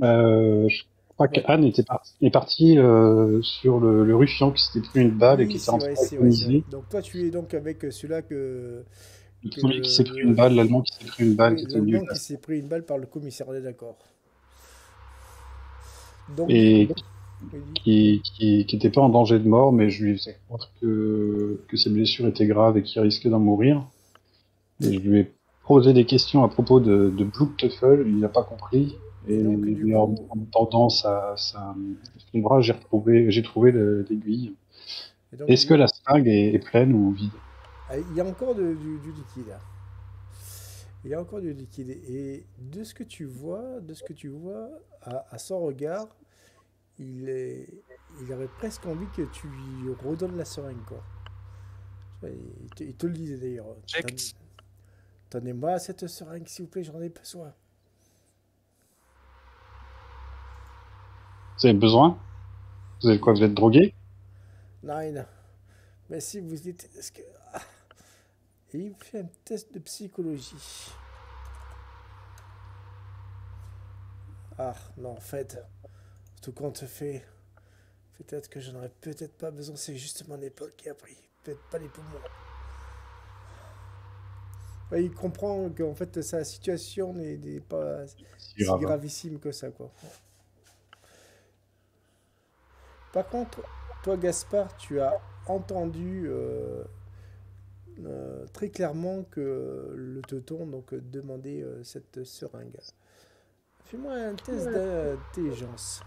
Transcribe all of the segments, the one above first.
Je crois Ouais. qu'Anne est partie sur le ruffian qui s'était pris une balle et qui Oui, était en c'est train vrai, c'est vrai, c'est vrai. d'agoniser. Donc toi, tu es donc avec celui-là Le que premier qui s'est pris une balle, l'Allemand qui s'est pris une balle, oui, qui était au milieu l'Allemand de la qui salle. s'est pris une balle par le commissaire, on est d'accord. Donc du coup, Et oui, qui était pas en danger de mort, mais je lui faisais croire que ses blessures étaient graves et qu'il risquait d'en mourir. Et je lui ai posé des questions à propos de Blue Teufel, il n'a pas compris. et donc du Et coup, en tendant son bras, j'ai trouvé l'aiguille. et donc Est-ce que la seringue est pleine ou vide? il y a encore du liquide. Il y a encore du liquide. Et de ce que tu vois à son regard, il aurait presque envie que tu lui redonnes la seringue, quoi. Il te le disait d'ailleurs. Object. Donnez-moi cette seringue, s'il vous plaît, j'en ai besoin. Vous avez besoin? Vous avez quoi? Vous êtes drogué? Nine. Mais si vous dites. Et il me fait un test de psychologie. Ah, non, en fait, tout compte fait, peut-être que j'en aurais peut-être pas besoin, c'est juste mon épaule qui a pris. Peut-être pas les poumons. Ouais, il comprend qu'en fait sa situation n'est pas C'est si grave. gravissime que ça, quoi. Par contre, toi, Gaspard, tu as entendu très clairement que le teuton donc demandait cette seringue. Fais-moi un test d'intelligence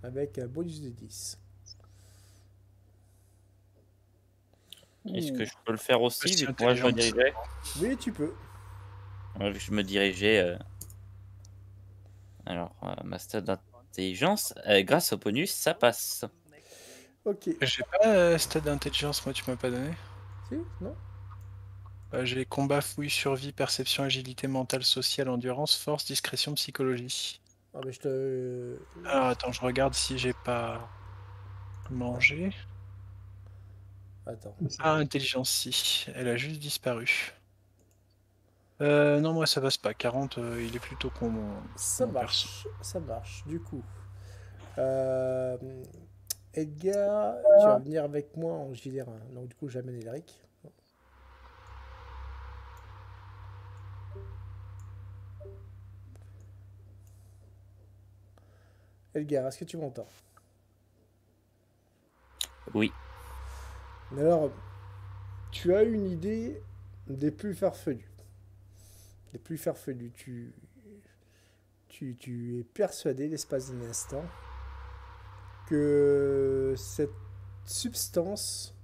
avec un bonus de 10. Est-ce que Ouh, je peux le faire aussi, c'est vu que moi je me intelligent ça. dirigeais? Oui, tu peux. Vu que je me dirigeais, alors, master d'intelligence, grâce au bonus, ça passe. Ok. J'ai pas stade d'intelligence, moi tu m'as pas donné. Si? Non? J'ai combat, fouille, survie, perception, agilité mentale, sociale, endurance, force, discrétion, psychologie. Ah, mais je te. Alors attends, je regarde si j'ai pas mangé. Attends. Ah, intelligence si, elle a juste disparu. Non, moi ça passe pas. 40, il est plutôt con Ça mon perso. marche. Ça marche. Du coup. Euh, Edgar, tu vas venir avec moi en gilet 1. Donc, du coup, j'amène Elric. Edgar, est-ce que tu m'entends? Oui. Alors, tu as une idée des plus farfelues. Des plus farfelues. Tu es persuadé, l'espace d'un instant, que cette substance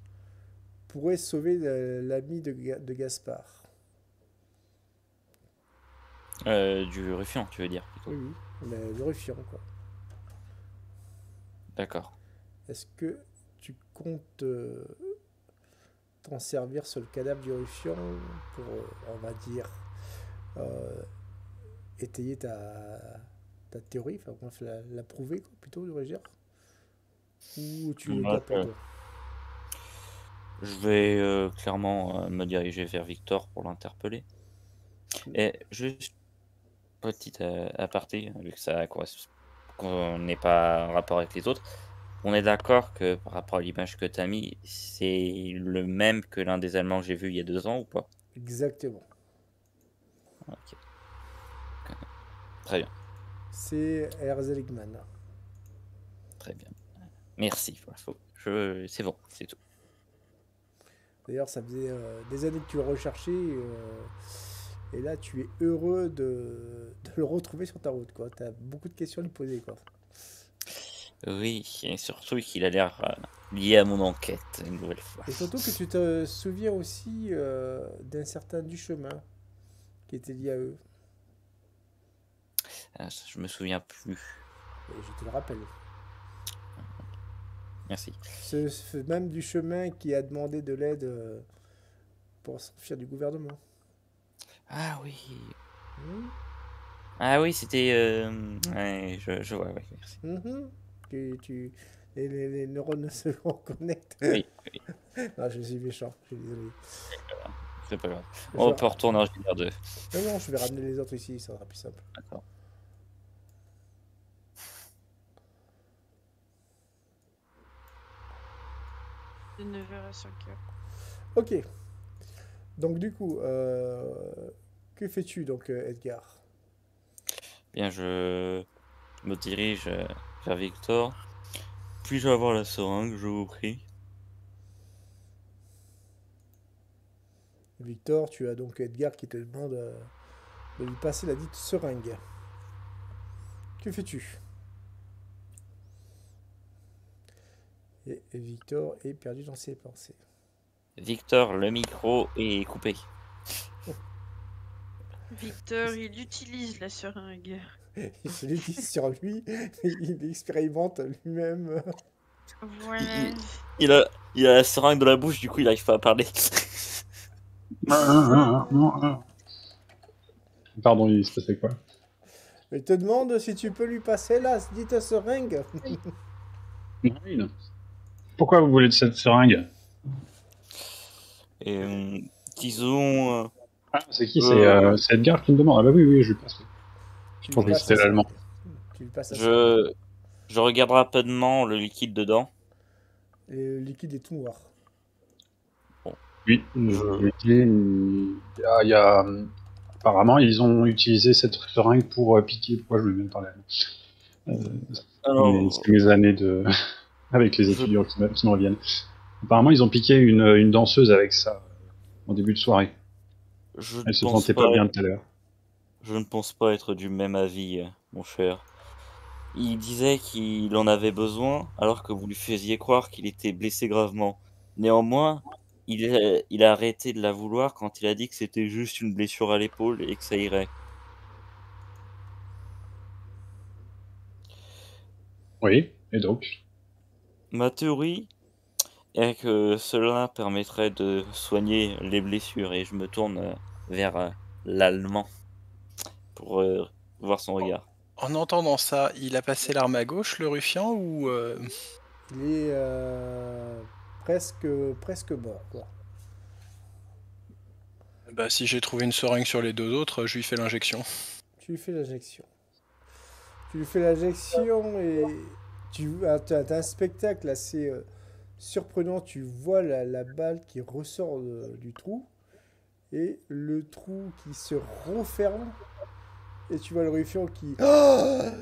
pourrait sauver l'ami de Gaspard. Du Ruffian, tu veux dire, Oui, plutôt. oui, mais le ruffian, quoi. D'accord. Est-ce que tu comptes t'en servir sur le cadavre du ruffian pour, on va dire, euh, étayer ta théorie, enfin, bref, la prouver, quoi, plutôt, devrais-je dire? Ou tu le Moi, gardes pour toi? je vais clairement me diriger vers Victor pour l'interpeller. Et juste petite aparté, vu que ça qu'on n'est pas en rapport avec les autres. On est d'accord que par rapport à l'image que tu as mis, c'est le même que l'un des Allemands que j'ai vu il y a 2 ans ou pas? Exactement. OK, très bien, C'est Erzeligman. très bien. Merci, voilà, c'est bon, c'est tout. D'ailleurs, ça faisait des années que tu le recherchais. Et là, tu es heureux de le retrouver sur ta route, quoi. Tu as beaucoup de questions à lui poser, quoi. Oui, et surtout qu'il a l'air, lié à mon enquête, une nouvelle fois. Et surtout que tu te souviens aussi d'un certain Duchemin qui était lié à eux. Ah, ça, je me souviens plus. Et je te le rappelle. Merci. Ce même Duchemin qui a demandé de l'aide pour s'enfuir du gouvernement. Ah oui! Mhm. Ah oui, c'était, ouais, je vois, ouais, merci. Mhm. Les neurones se reconnectent. Oui, oui, Ah, je suis méchant, je suis désolé. C'est pas grave. Je On vais- peut retourner en JDR2. Non, je vais ramener les autres ici, ça sera plus simple. D'accord. De 9h à 5h. Ok. Donc du coup, que fais-tu donc, Edgar? Bien, je me dirige vers Victor. Puis-je avoir la seringue, je vous prie? Victor, tu as donc Edgar qui te demande de lui passer la dite seringue. Que fais-tu? Et Victor est perdu dans ses pensées. Victor, le micro est coupé. Victor, il utilise la seringue. Il se l'utilise sur lui, il expérimente lui-même. Voilà. Il a la seringue dans la bouche, du coup, il n'arrive pas à parler. Pardon, il se passait quoi? Il te demande si tu peux lui passer la dite seringue. Oui. Pourquoi vous voulez de cette seringue? Et disons. Ah, c'est qui? C'est Edgar qui me demande. Ah bah oui, oui, je lui passe. Tu pense lui que passes c'était la l'allemand. seringue. Tu lui passes la seringue. Je regarde rapidement le liquide dedans. Et le liquide est tout noir. Oui, je lui dis, il y a, apparemment, ils ont utilisé cette seringue pour piquer. Pourquoi je lui ai même parlé Alors, c'est mes années de avec les étudiants qui me reviennent. Apparemment, ils ont piqué une danseuse avec ça en début de soirée. Elle se sentait pas bien tout à l'heure. Je ne pense pas être du même avis, mon cher. Il disait qu'il en avait besoin, alors que vous lui faisiez croire qu'il était blessé gravement. Néanmoins, il a arrêté de la vouloir quand il a dit que c'était juste une blessure à l'épaule et que ça irait. Oui, et donc? Ma théorie est que cela permettrait de soigner les blessures et je me tourne vers l'Allemand pour voir son regard. En entendant ça, il a passé l'arme à gauche, le ruffian, ou Il est presque mort, quoi. bah, si j'ai trouvé une seringue sur les deux autres, je lui fais l'injection. Tu lui fais l'injection. Tu lui fais l'injection et t'as un spectacle assez surprenant. Tu vois la balle qui ressort du trou et le trou qui se referme. Et tu vois le ruffian qui... Ah,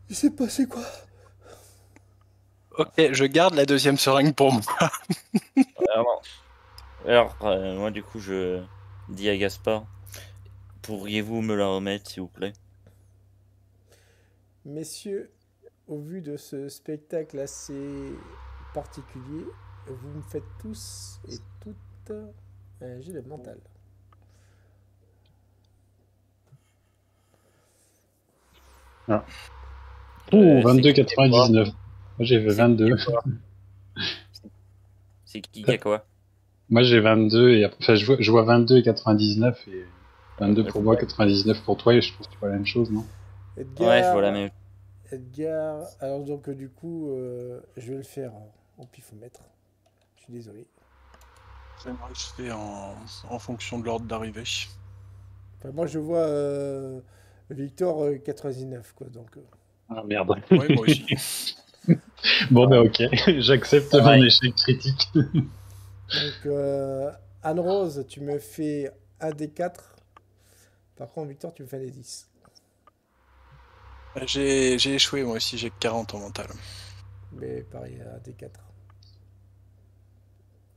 il s'est passé quoi? Ok, je garde la deuxième seringue pour moi. Alors, moi du coup je dis à Gaspard, pourriez-vous me la remettre s'il vous plaît? Messieurs, au vu de ce spectacle assez particulier, vous me faites tous et toutes un jet de mental. Ah. Oh, 22,99. Moi j'ai fait 22. C'est qui a quoi? Moi j'ai 22 et après, enfin, je vois 22,99 et 22 pour moi, 99 pour toi et je pense que tu vois la même chose, non? Edgar, Ouais, je vois la même. Edgar, alors donc du coup, je vais le faire au pifomètre. Je suis désolé. Ça me restait en fonction de l'ordre d'arrivée. Enfin, moi je vois Victor 99 quoi, donc. Ah merde. Ouais, moi aussi. Bon bah ok, j'accepte mon échec critique. Donc Anne-Rose, tu me fais un des 4. Par contre, Victor, tu me fais un des 10. J'ai échoué, moi aussi, j'ai 40 en mental. Mais pareil, un des 4.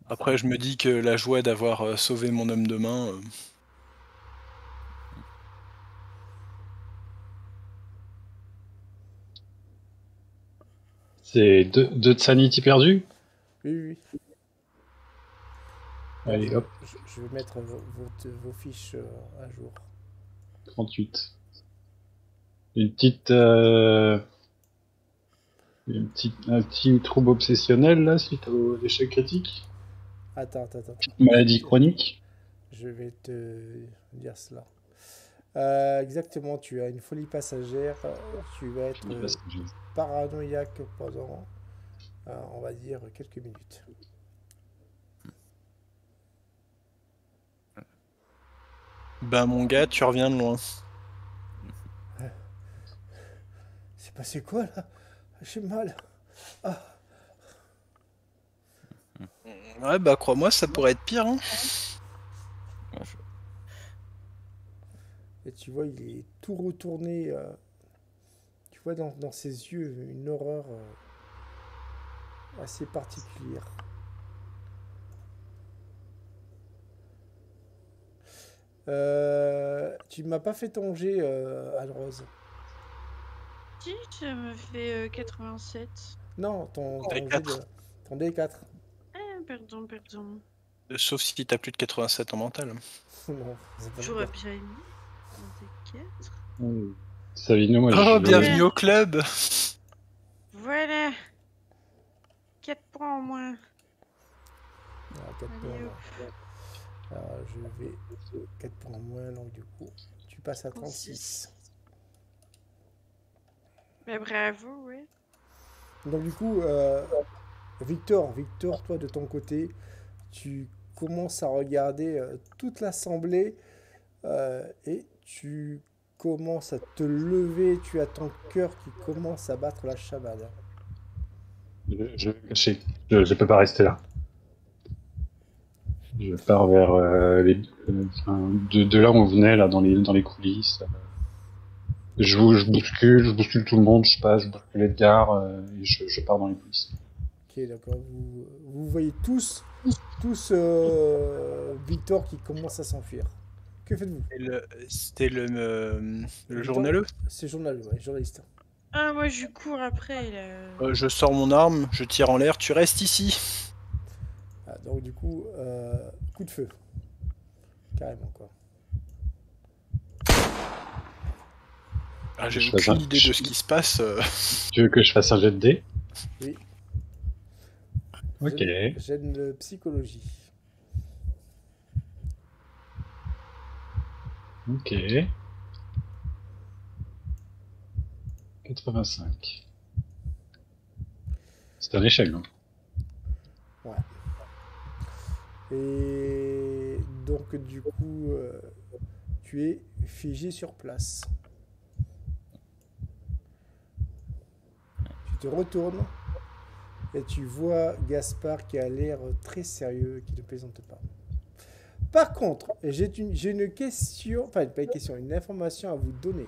Après, je me dis que la joie d'avoir sauvé mon homme de main... C'est 2 de sanity perdu? Oui. Allez hop, Je vais mettre vos fiches à jour. 38. Un petit trouble obsessionnel là, suite au échec critique. Attends. Maladie chronique. Je vais te dire cela. Exactement, tu as une folie passagère. Tu vas être paranoïaque pendant, on va dire, quelques minutes. Ben mon gars, tu reviens de loin. C'est passé quoi là? J'ai mal. Ah, Ouais, bah crois-moi, ça pourrait être pire. Hein. Moi, je- et tu vois, il est tout retourné. Tu vois dans ses yeux une horreur assez particulière. Tu m'as pas fait ton jet, Anne-Rose. Si, ça me fait 87. Non, ton jet D4. de. Ton D4. Ah, pardon, pardon. Sauf si t'as plus de 87 en mental. Non, c'est pas J'aurais le cas. bien aimé. Un D4. Savino, moi, Oh, je bienvenue au club. Voilà. 4 points en moins. Ah, 4 Allez, points en hop. moins. Alors, je vais 4 points en moins, donc du coup, tu passes à 36. Bah, bravo, ouais. Donc du coup, Victor, toi de ton côté, tu commences à regarder toute l'assemblée et tu commences à te lever, tu as ton cœur qui commence à battre la chamade. je vais me cacher. Je peux pas rester là. Je pars vers de là où on venait, là, dans les coulisses. Je bouscule tout le monde, je bouscule Edgar, et je pars dans les coulisses. Ok, d'accord. Vous voyez tous Victor qui commence à s'enfuir. Que faites-vous? C'était le journaleux. C'est journaliste, ouais, journaliste. Ah, moi, je cours après, là. Je sors mon arme, je tire en l'air, tu restes ici. Ah, donc du coup, coup de feu. Carrément, quoi. Ah, j'ai Je fais aucune un- idée de ce qui se passe. Tu veux que je fasse un jet de dés? Oui. Ok. J'aime de psychologie. Ok. 85. C'est un échec, hein. Et donc du coup, tu es figé sur place. Tu te retournes et tu vois Gaspard qui a l'air très sérieux, qui ne plaisante pas. Par contre, j'ai une question, enfin pas une question, une information à vous donner.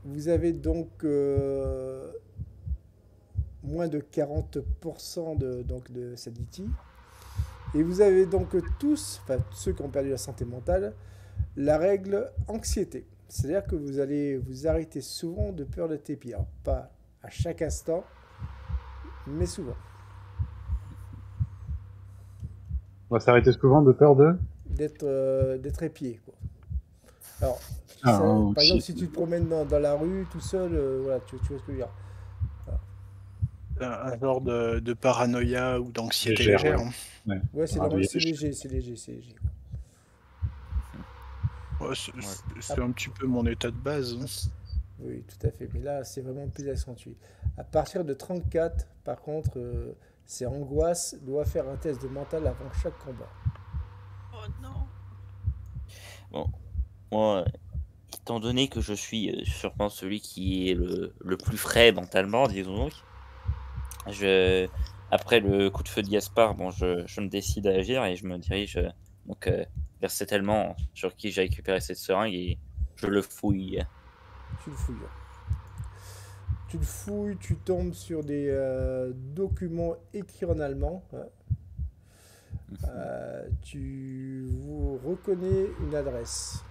Vous avez donc moins de 40% de sanity. Et vous avez donc tous, enfin ceux qui ont perdu la santé mentale, la règle anxiété. C'est-à-dire que vous allez vous arrêter souvent de peur d'être épié. Alors, pas à chaque instant, mais souvent. On va s'arrêter souvent de peur de... D'être épié, quoi. Alors, Ah, ça, ok. par exemple, si tu te promènes dans la rue tout seul, voilà, tu vois ce que je veux dire. Un genre de paranoïa ou d'anxiété Légère, légère. ouais. Hein. Ouais, c'est Ah, normal, oui, c'est léger, c'est léger, c'est léger. Ouais, c'est un petit peu mon état de base. Hein. Oui, tout à fait. Mais là, c'est vraiment plus accentué. À partir de 34, par contre, c'est angoisse, doit faire un test de mental avant chaque combat. Oh non. Bon, moi, étant donné que je suis sûrement celui qui est le plus frais mentalement, disons, après le coup de feu de Gaspard, bon, je me décide à agir et je me dirige donc vers cet Allemand sur qui j'ai récupéré cette seringue et je le fouille. Tu le fouilles. Tu le fouilles, tu tombes sur des documents écrits en allemand. Hein. Tu vous reconnais une adresse.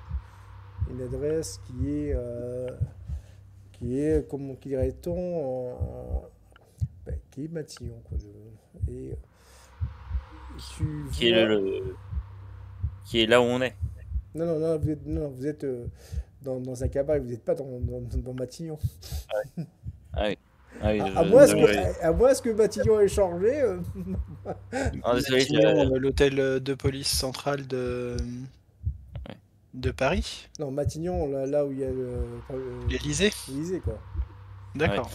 Une adresse qui est comment dirait-on, qui est Matignon. Quoi, et tu Qui est vois... qui est là où on est. Non, vous êtes dans un cabaret, vous n'êtes pas dans Matignon. Ah oui. Ah oui, À moins que Matignon ait changé. Ah, désolé, Matignon, l'hôtel de police centrale de Paris. Non, Matignon, là où il y a L'Élysée. l'Élysée, quoi. D'accord.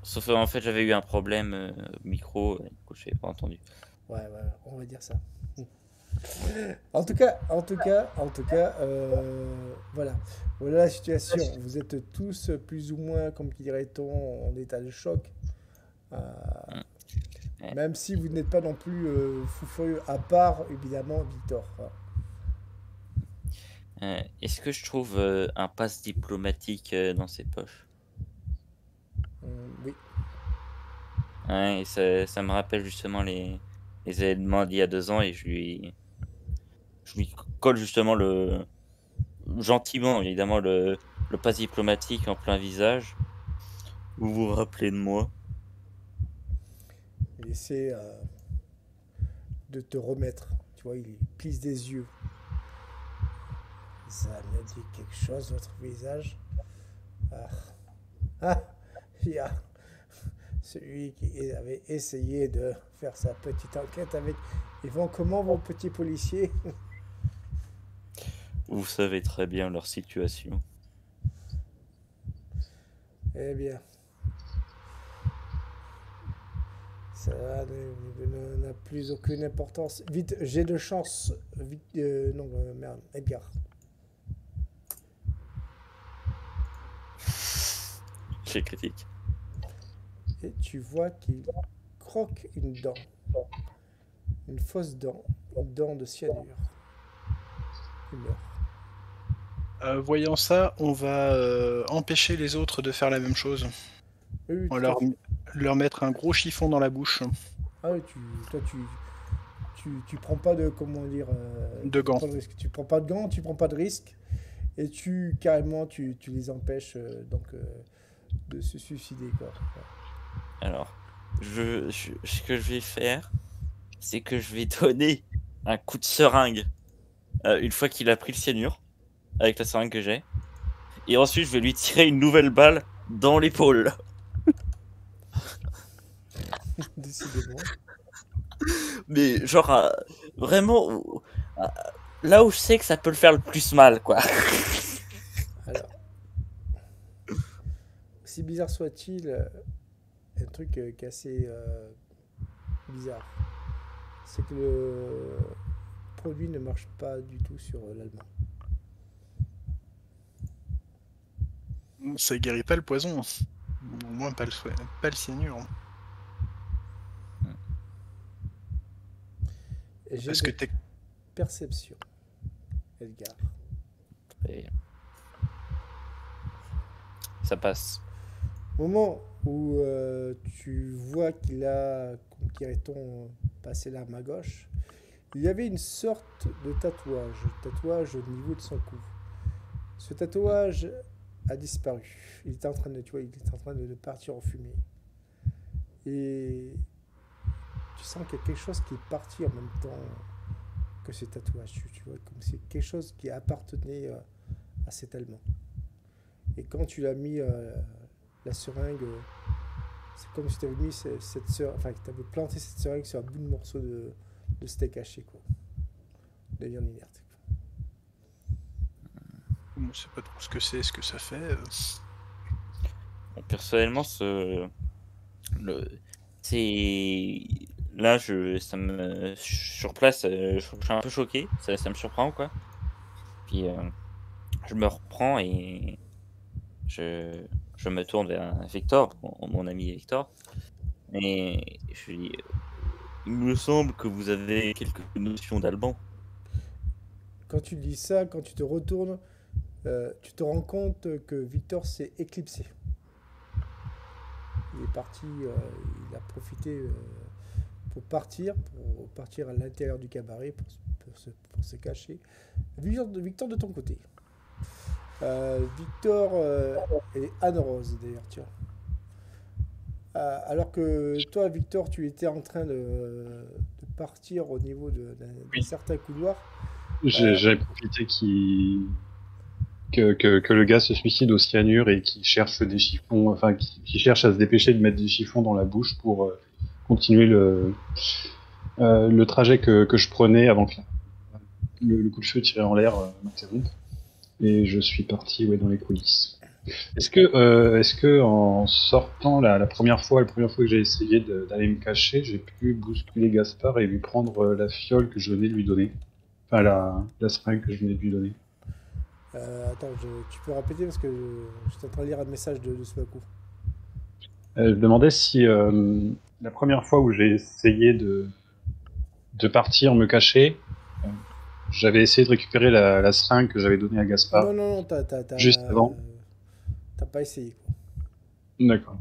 sauf en fait j'avais eu un problème micro, du coup je n'ai pas entendu. Ouais, on va dire ça. En tout cas, voilà. Voilà la situation. Vous êtes tous plus ou moins, comme dirait-on, en état de choc. Euh, Ouais. Même si vous n'êtes pas non plus fou furieux, à part évidemment Victor. Voilà. Est-ce que je trouve un passe diplomatique dans ses poches? Oui. Ouais, et ça me rappelle justement les événements d'il y a 2 ans et je lui colle justement gentiment évidemment le passe diplomatique en plein visage. Vous vous rappelez de moi? Il essaie de te remettre. Tu vois, il plisse des yeux. Ça me dit quelque chose, votre visage. Ah, ah, il y a celui qui avait essayé de faire sa petite enquête avec. Ils vont comment, vos petits policiers? Vous savez très bien leur situation. Eh bien, ça n'a plus aucune importance. Vite, j'ai de chance. Vite, non, merde, Edgar. J'ai critique. Et tu vois qu'il croque une dent. Une fausse dent. Une dent de cyanure. Il meurt. Voyant ça, on va empêcher les autres de faire la même chose. Oui, On tout va à fait. leur mettre un gros chiffon dans la bouche Ah oui, toi, tu prends pas de, comment dire, de gants. pas de risque. Tu prends pas de gants, tu prends pas de risque. Et carrément, tu les empêches de se suicider, quoi. Alors, ce que je vais faire, c'est que je vais donner un coup de seringue une fois qu'il a pris le cyanure, avec la seringue que j'ai. Et ensuite, je vais lui tirer une nouvelle balle dans l'épaule. Décidément. Mais genre, vraiment, là où je sais que ça peut le faire le plus mal, quoi. Alors, si bizarre soit-il, un truc qui est assez bizarre, c'est que le produit ne marche pas du tout sur l'allemand. Ça guérit pas le poison. Au moins pas le cyanure. Et j'ai Parce que t'es... perception, Edgar. Et ça passe. Au moment où tu vois qu'il a, comme dirait-on, passé l'arme à gauche, il y avait une sorte de tatouage au niveau de son cou. Ce tatouage a disparu. Il était en train de, tu vois, il était en train de partir en fumée. Et tu sens qu'il y a quelque chose qui est parti en même temps que ce tatouage. Tu vois, comme c'est quelque chose qui appartenait à cet Allemand. Et quand tu l'as mis la seringue, c'est comme si tu avais mis cette seringue, enfin, que tu avais planté cette seringue sur un bout de morceau de steak haché, quoi. De viande inerte. On sait pas trop ce que ça fait. Bon, personnellement, c'est là, sur place, je suis un peu choqué. Ça me surprend, quoi. Puis je me reprends et je me tourne vers Victor, mon ami Victor, et je lui dis, il me semble que vous avez quelques notions d'allemand. Quand tu dis ça, quand tu te retournes, tu te rends compte que Victor s'est éclipsé. Il est parti, il a profité pour partir à l'intérieur du cabaret, pour se cacher. Victor de ton côté. Victor et Anne-Rose d'ailleurs, tiens. Alors que toi, Victor, tu étais en train de partir au niveau d'un certain couloir. J'ai profité que le gars se suicide au cyanure et qu'il cherche des chiffons, enfin, qu'il cherche à se dépêcher de mettre des chiffons dans la bouche pour continuer le trajet que je prenais avant que le coup de feu tiré en l'air m'interrompe. Et je suis parti dans les coulisses. Est-ce que en sortant la première fois que j'ai essayé d'aller me cacher, j'ai pu bousculer Gaspard et lui prendre la fiole que je venais de lui donner? Enfin, la seringue que je venais de lui donner. Attends, tu peux répéter parce que je suis en train de lire un message de Smaku. Je me demandais si la première fois où j'ai essayé de partir, me cacher, j'avais essayé de récupérer la seringue que j'avais donnée à Gaspard Non, juste avant. t'as pas essayé. D'accord.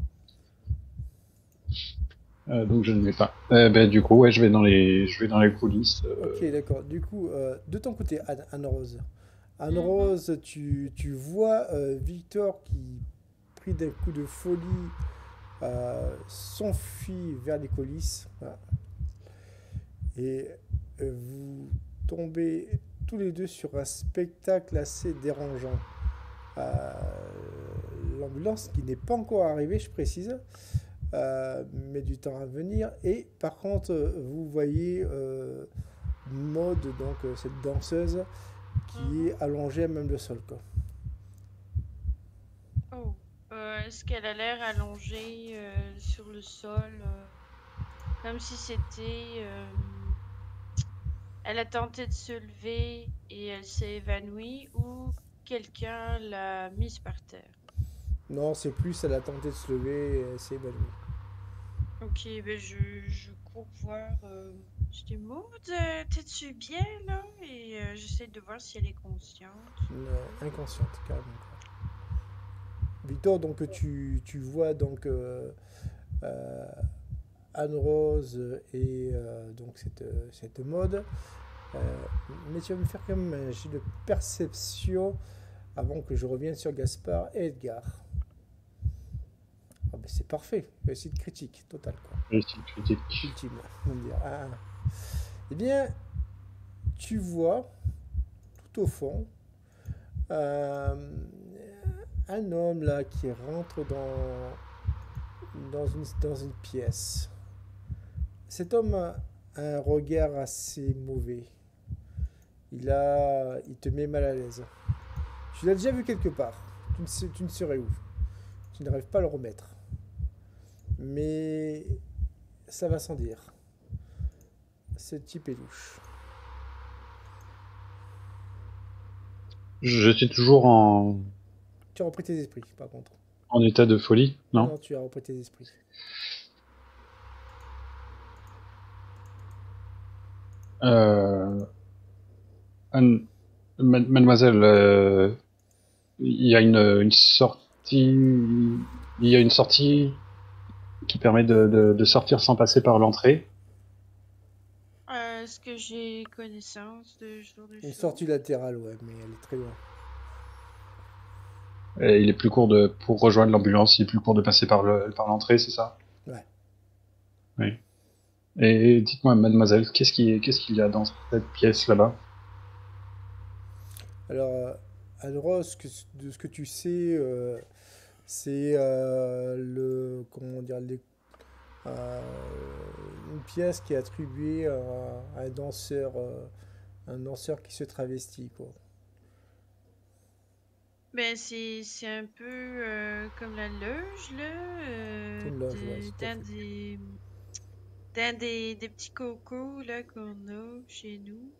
Donc je ne l'ai pas. Du coup, ouais, je vais dans les coulisses. Ok, d'accord. Du coup, de ton côté, Anne-Rose. Anne-Rose, tu vois Victor qui, pris d'un coup de folie, s'enfuit vers les coulisses. Voilà. Et vous tombez tous les deux sur un spectacle assez dérangeant. Euh, L'ambulance qui n'est pas encore arrivée, je précise, met du temps à venir. Et par contre, vous voyez Maud, donc cette danseuse, qui est allongée à même le sol. Quoi. Oh. Est-ce qu'elle a l'air allongée sur le sol, comme si c'était... Elle a tenté de se lever et elle s'est évanouie ou quelqu'un l'a mise par terre. Non, c'est plus, elle a tenté de se lever et elle s'est évanouie. Ok, ben je cours voir. Je dis Maud, t'es-tu bien là? Et j'essaie de voir si elle est consciente. Inconsciente, carrément. Victor, donc tu vois donc Anne-Rose et donc cette mode. Mais tu vas me faire quand même un jet de perception avant que je revienne sur Gaspard et Edgar. Ah ben c'est parfait, réussite critique, totale quoi. Réussite critique. Ultime, on va dire. Eh bien, tu vois tout au fond euh, un homme là qui rentre dans une pièce. Cet homme a un regard assez mauvais. Il te met mal à l'aise. Tu l'as déjà vu quelque part. Tu ne saurais où. Tu n'arrives pas à le remettre. Mais ça va sans dire. Ce type est louche. Je suis toujours Tu as repris tes esprits, par contre. en état de folie, non? Non, tu as repris tes esprits. Mademoiselle, il y a une sortie. Il y a une sortie qui permet de sortir sans passer par l'entrée. Est-ce que j'ai connaissance de ce genre de Une choses? sortie latérale, ouais, mais elle est très loin. Et il est plus court pour rejoindre l'ambulance, il est plus court de passer par l'entrée, c'est ça? Ouais. Oui. Et dites-moi, mademoiselle, qu'est-ce qu'il y a dans cette pièce là-bas? Alors, Anne-Rose, de ce que tu sais, c'est comment dire, euh, une pièce qui est attribuée à un danseur qui se travestit, quoi. Ben, c'est un peu comme la loge, là, C'est une loge, ouais, tout à dans fait. des petits cocos, là, qu'on a chez nous.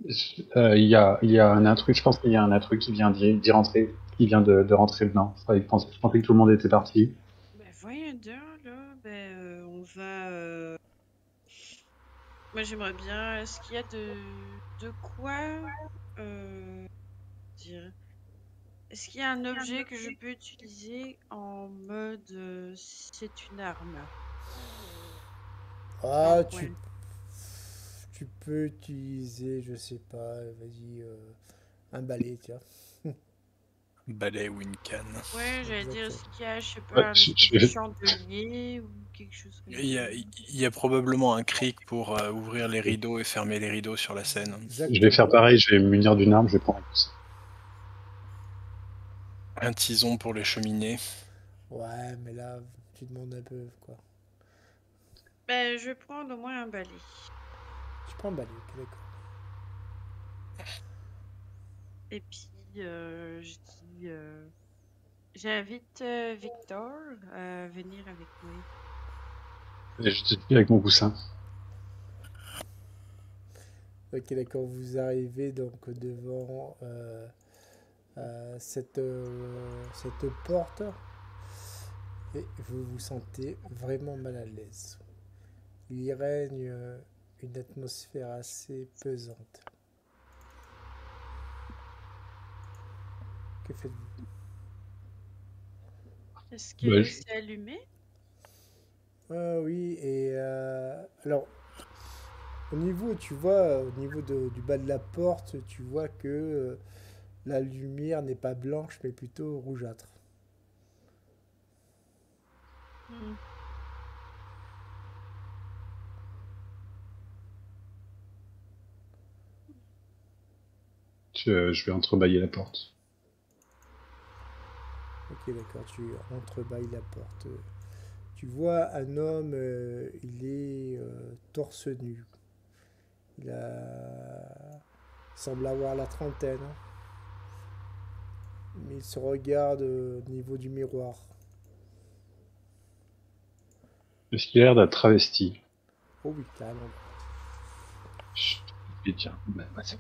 Il y a un intrus, je pense qu'il y a un intrus qui vient d'y rentrer, qui vient de rentrer dedans. Je pensais que tout le monde était parti. Ben, voyons donc, là, ben, on va... Moi, j'aimerais bien... Est-ce qu'il y a de quoi... dire... Est-ce qu'il y a un objet que je peux utiliser en mode c'est une arme? Ah, Genre, ouais. tu peux utiliser, je sais pas, vas-y, un balai, tiens. Balai ou une canne. Ouais, j'allais dire, est-ce Exactement. qu'il y a, je sais Ouais, pas, un espèce de chandelier ou quelque chose comme ça? Il y a probablement un cric pour ouvrir les rideaux et fermer les rideaux sur la scène. je vais faire Exactement. pareil, je vais me munir d'une arme, je vais prendre un coussin. Un tison pour les cheminées. Ouais, mais là, tu demandes un peu, quoi. Ben, je vais prendre au moins un balai. Tu prends un balai, ok, d'accord. Et puis, je dis, j'invite Victor à venir avec moi. Et je te suis avec mon coussin. Ok, d'accord, vous arrivez donc devant cette porte et vous vous sentez vraiment mal à l'aise. Il y règne une atmosphère assez pesante. Que faites-vous? Est-ce Bah, que c'est allumé? Ah oui, et alors, au niveau, tu vois, au niveau du bas de la porte, tu vois que la lumière n'est pas blanche, mais plutôt rougeâtre. Hmm. je vais entrebâiller la porte. Ok, d'accord, tu entrebâilles la porte. Tu vois un homme, il est torse nu. Il semble avoir la trentaine, mais il se regarde au niveau du miroir. Est-ce qu'il a l'air d'être travesti? Oh oui, carrément. Je vais dire, bah, c'est-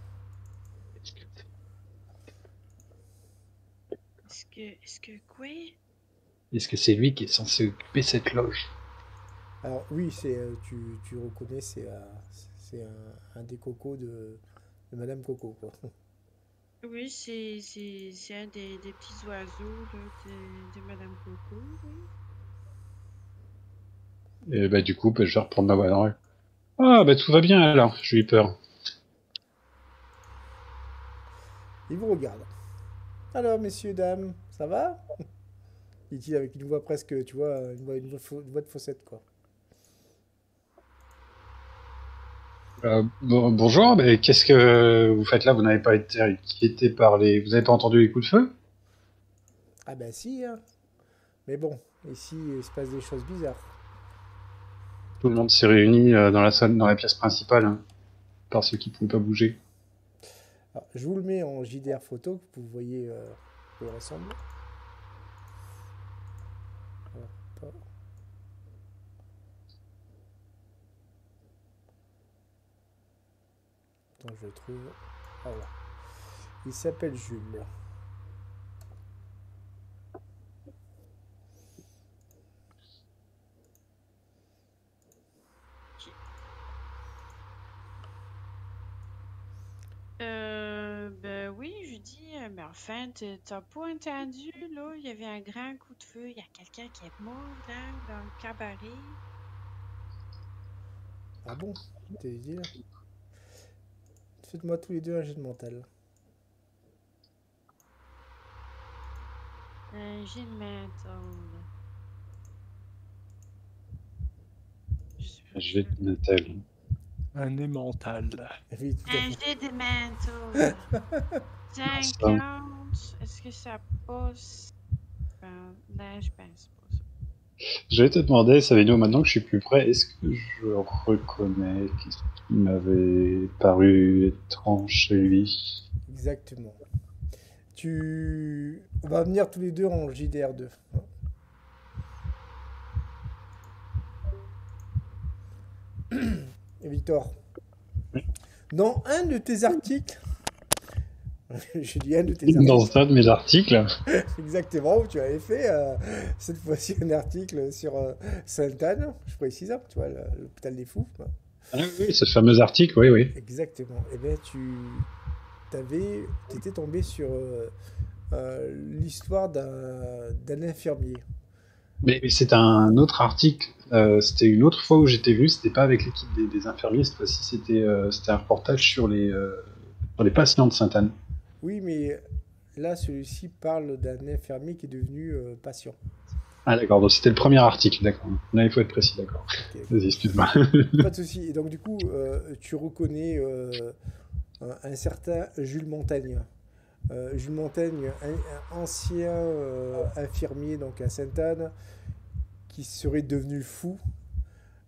Est-ce que quoi? est-ce que c'est lui qui est censé occuper cette loge? Alors oui, tu reconnais, c'est un des cocos de Madame Coco, quoi. Oui, c'est un des petits oiseaux là, de Madame Coco, oui. Et bah, du coup, bah, je vais reprendre ma voix dans elle. Ah, bah, tout va bien alors, j'ai eu peur. Il vous regarde. Alors, messieurs, dames, ça va? Dit-il avec une voix presque, tu vois, une voix de faussette, quoi. Bonjour, mais qu'est-ce que vous faites là? Vous n'avez pas été inquiété par les... Vous n'avez pas entendu les coups de feu? Ah ben si, hein. Mais bon, ici, il se passe des choses bizarres. Tout le monde s'est réuni dans la salle, dans la pièce principale, hein, par ceux qui ne pouvaient pas bouger. Alors, je vous le mets en JDR photo, que vous voyez à quoi il ressemble. Alors, pas- Attends, je le trouve. Ah, voilà. Il s'appelle Jules. Ok. Ben oui, je dis, mais enfin, t'as pas entendu, là, il y avait un grand coup de feu, il y a quelqu'un qui est mort, là, dans le cabaret. Ah bon? T'es dit là? Faites-moi tous les deux un jet de mental. J'ai le mental. Je vais te noter. Un émental. Oui, tout à Un fait. jet de mental. Ça. 50. Est-ce que ça passe? Non, je pense pas ça. Je vais te demander, Savino, maintenant que je suis plus près, est-ce que je reconnais qu'est-ce qui m'avait paru étrange chez lui? Exactement. On va venir tous les deux en JDR2. Et Victor, dans un de tes articles, je dis un de tes Dans articles, un de mes articles, exactement, où tu avais fait cette fois-ci un article sur Sainte-Anne, je précise, hein, tu vois, l'hôpital des fous. Hein. ah oui, ce fameux article, oui, oui. Exactement. Et bien, t'étais tombé sur l'histoire d'un infirmier. Mais c'est un autre article. C'était une autre fois où j'étais vu. C'était pas avec l'équipe des infirmiers. Cette fois-ci, c'était un reportage sur les patients de Sainte-Anne. Oui, mais là, celui-ci parle d'un infirmier qui est devenu patient. Ah d'accord. Donc c'était le premier article, d'accord. Là, il faut être précis, d'accord. Ok, ok. Vas-y, excuse-moi. Pas de souci. Et donc, du coup, tu reconnais un certain Jules Montaigne. Jules Montaigne, un ancien infirmier donc à Sainte-Anne, qui serait devenu fou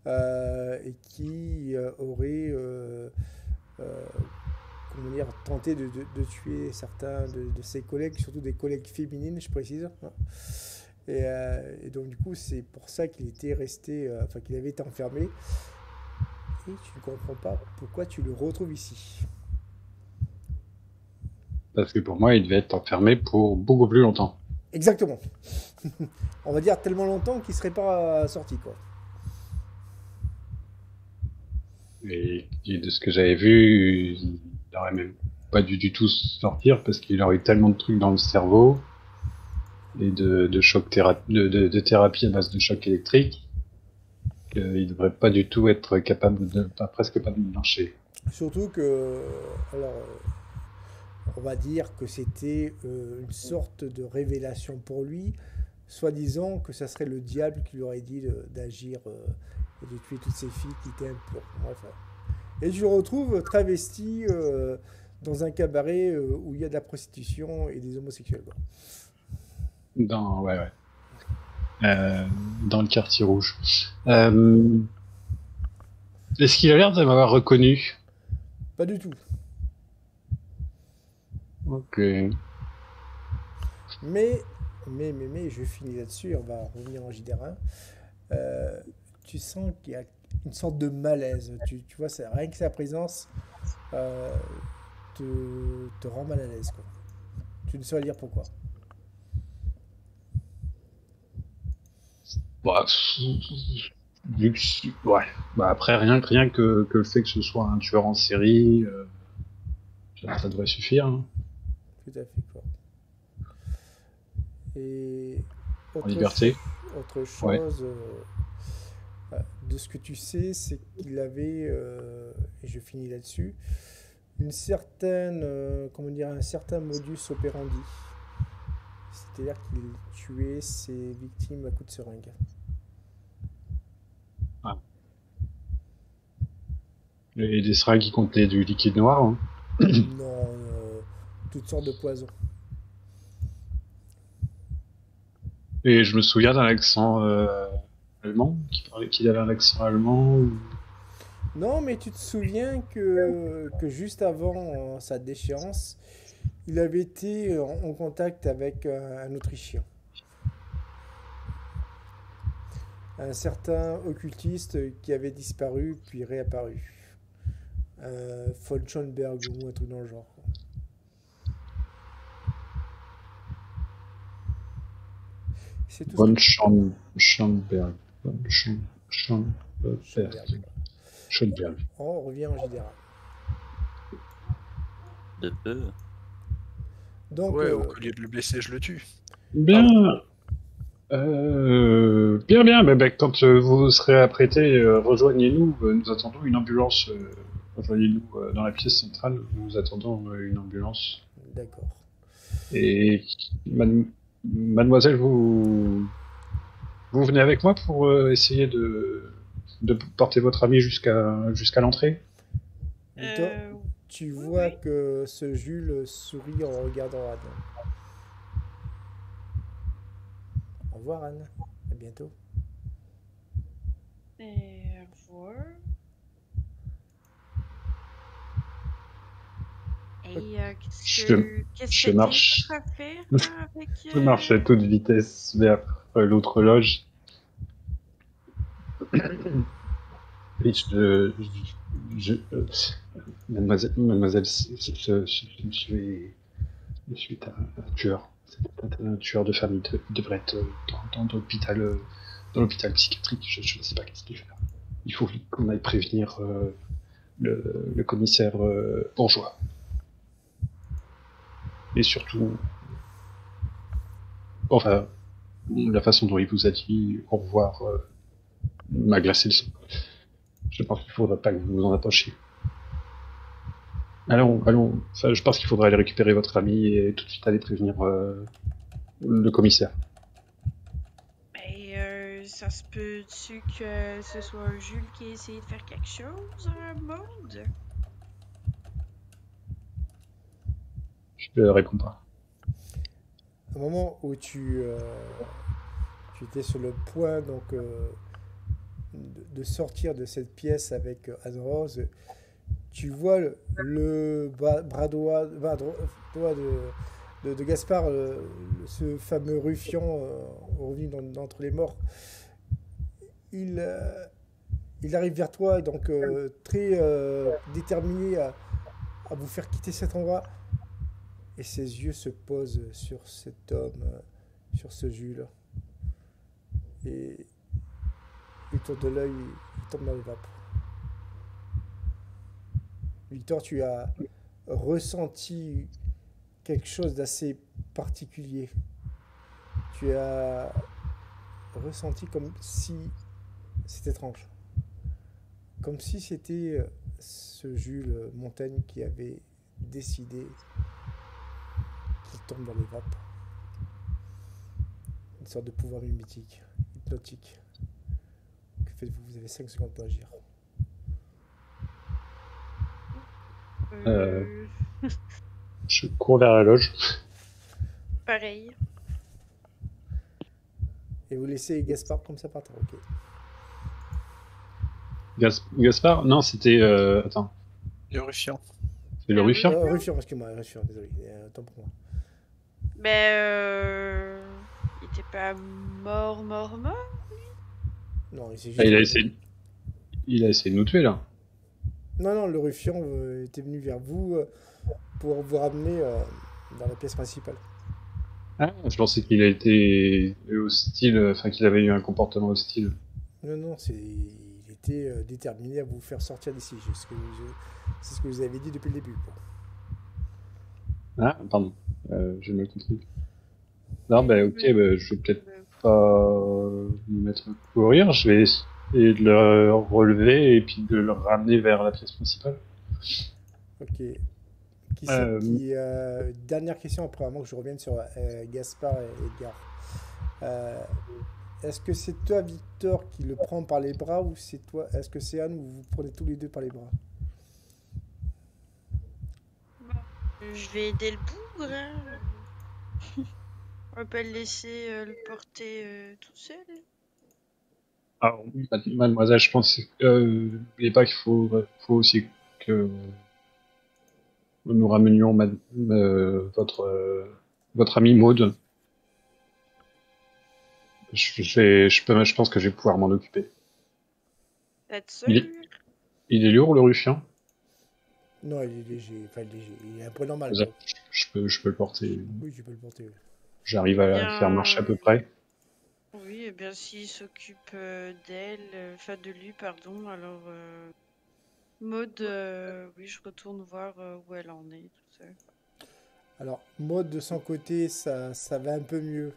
et qui aurait euh, comment dire, tenté de tuer certains de ses collègues, surtout des collègues féminines, je précise. Hein. Et donc du coup, c'est pour ça qu'il était resté, enfin qu'il avait été enfermé. tu ne comprends pas pourquoi tu le retrouves ici. Parce que pour moi, il devait être enfermé pour beaucoup plus longtemps. Exactement. On va dire tellement longtemps qu'il serait pas sorti, quoi. Et de ce que j'avais vu, il n'aurait même pas dû du tout sortir parce qu'il aurait eu tellement de trucs dans le cerveau et de choc de thérapie à base de choc électrique qu'il devrait pas du tout être capable presque pas de marcher. Surtout que, alors, on va dire que c'était une sorte de révélation pour lui, soi-disant que ça serait le diable qui lui aurait dit d'agir et de tuer toutes ces filles qui étaient impures. Bref. Et je le retrouve travesti dans un cabaret où il y a de la prostitution et des homosexuels, quoi. Ouais. Dans le quartier rouge. Est-ce qu'il a l'air de m'avoir reconnu? Pas du tout. Ok. Mais, je finis là-dessus, on va revenir en JDR1. Tu sens qu'il y a une sorte de malaise. Tu vois, rien que sa présence te rend mal à l'aise, quoi. Tu ne saurais dire pourquoi. Bah, ouais. Bah, après, rien que le fait que ce soit un tueur en série, ça devrait suffire. Hein. Tout à fait, quoi. Et En liberté. Autre chose, Ouais. De ce que tu sais, c'est qu'il avait, et je finis là-dessus, une certaine, un certain modus operandi. C'est-à-dire qu'il tuait ses victimes à coups de seringue. Ah. Et des seringues qui contenaient du liquide noir. Hein. Non, toutes sortes de poisons. Et je me souviens d'un accent allemand, qu'il avait un accent allemand. Non, mais tu te souviens que juste avant sa déchéance, il avait été en contact avec un Autrichien. Un certain occultiste qui avait disparu puis réapparu. Von Schoenberg ou un truc dans le genre. C'est tout Von ce Schoenberg. Schoenberg. On revient en JDR. De peu. Donc, Ouais, au lieu de le blesser, je le tue. Bien. Bien. Mais ben, quand vous serez apprêté, rejoignez-nous. Nous attendons une ambulance. Rejoignez-nous dans la pièce centrale. Nous attendons une ambulance. D'accord. Et mademoiselle, vous venez avec moi pour essayer de porter votre ami jusqu'à l'entrée. Victor, tu vois que ce Jules sourit en regardant Anne. Au revoir Anne, à bientôt. Au revoir. Et qu'est-ce que marche. tu vas faire avec... Je marche à toute vitesse vers l'autre loge. Et mademoiselle, je suis un tueur. Un tueur de famille devrait être dans l'hôpital psychiatrique. Je ne sais pas qu'est-ce qu'il fait là. Il faut qu'on aille prévenir le commissaire bourgeois. Et surtout, enfin, la façon dont il vous a dit au revoir m'a glacé le sang. Je pense qu'il ne faudra pas que vous vous en approchiez. Allons. Enfin, je pense qu'il faudra aller récupérer votre ami et tout de suite aller prévenir le commissaire. Et ça se peut-tu que ce soit Jules qui a essayé de faire quelque chose, Maud? Je ne réponds pas. Au moment où tu étais sur le point donc de sortir de cette pièce avec Anne-Rose, tu vois le bras droit de Gaspard, ce fameux ruffian revenu d'entre les morts. Il il arrive vers toi, donc très déterminé à vous faire quitter cet endroit. Et ses yeux se posent sur cet homme, sur ce Jules. Et il tourne de l'œil, il tombe dans les vapes. Victor, tu as ressenti quelque chose d'assez particulier. Tu as ressenti comme si... C'est étrange. Comme si c'était ce Jules Montaigne qui avait décidé qu'il tombe dans les vapes. Une sorte de pouvoir mimétique, hypnotique. Que faites-vous? Vous avez 5 secondes pour agir. Je cours vers la loge. Pareil. Et vous laissez Gaspard comme ça par terre, ok. Gaspard? Non, c'était... Attends, Le ruffian. c'est le ruffian? Ruffian, excuse-moi, Ruffian, désolé. Attends pour moi. Ben, il était pas mort. Non, il s'est Ah, juste... il a essayé de nous tuer, là. Non, le Ruffian était venu vers vous pour vous ramener dans la pièce principale. Ah, je pensais qu'il a été hostile, enfin qu'il avait eu un comportement hostile. Non, il était déterminé à vous faire sortir d'ici. C'est ce que vous avez dit depuis le début, quoi. Ah, pardon, j'ai mal compris. Non, bah ok, bah, je vais peut-être pas me mettre à courir, je vais essayer de le relever et puis de le ramener vers la pièce principale. Ok. Qui c'est qui... dernière question après, avant que je revienne sur Gaspard et Edgar. Est-ce que c'est toi, Victor, qui le prend par les bras ou c'est toi? Est-ce que c'est Anne ou vous prenez tous les deux par les bras? Je vais aider le bougre, hein. On va pas le laisser le porter tout seul. Alors, oui, mademoiselle, je pense n'oubliez pas qu'il faut aussi que nous ramenions votre ami Maud. Je pense que je vais pouvoir m'en occuper. T'es sûr? Il est lourd, le ruffian? Non, il est léger. Enfin, léger. Il est un peu normal. Je quoi. je peux le porter. Oui, tu peux le porter. Oui. J'arrive à le faire marcher à peu près. Oui, et bien s'il s'occupe d'elle, enfin de lui, pardon, alors Maud, oui, je retourne voir où elle en est, tout ça. Alors, Maud, de son côté, ça va un peu mieux.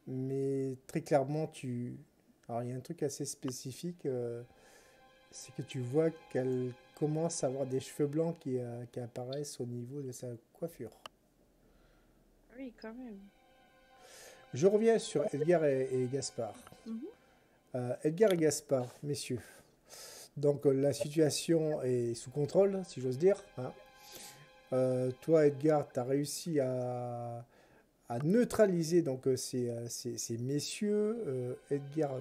Mais très clairement, Alors, il y a un truc assez spécifique. C'est que tu vois qu'elle commence à avoir des cheveux blancs qui apparaissent au niveau de sa coiffure. Oui, quand même. Je reviens sur Edgar et Gaspard. Edgar et Gaspard, messieurs. Donc la situation est sous contrôle, si j'ose dire. Hein. Toi, Edgar, tu as réussi à neutraliser donc, ces messieurs. Edgar,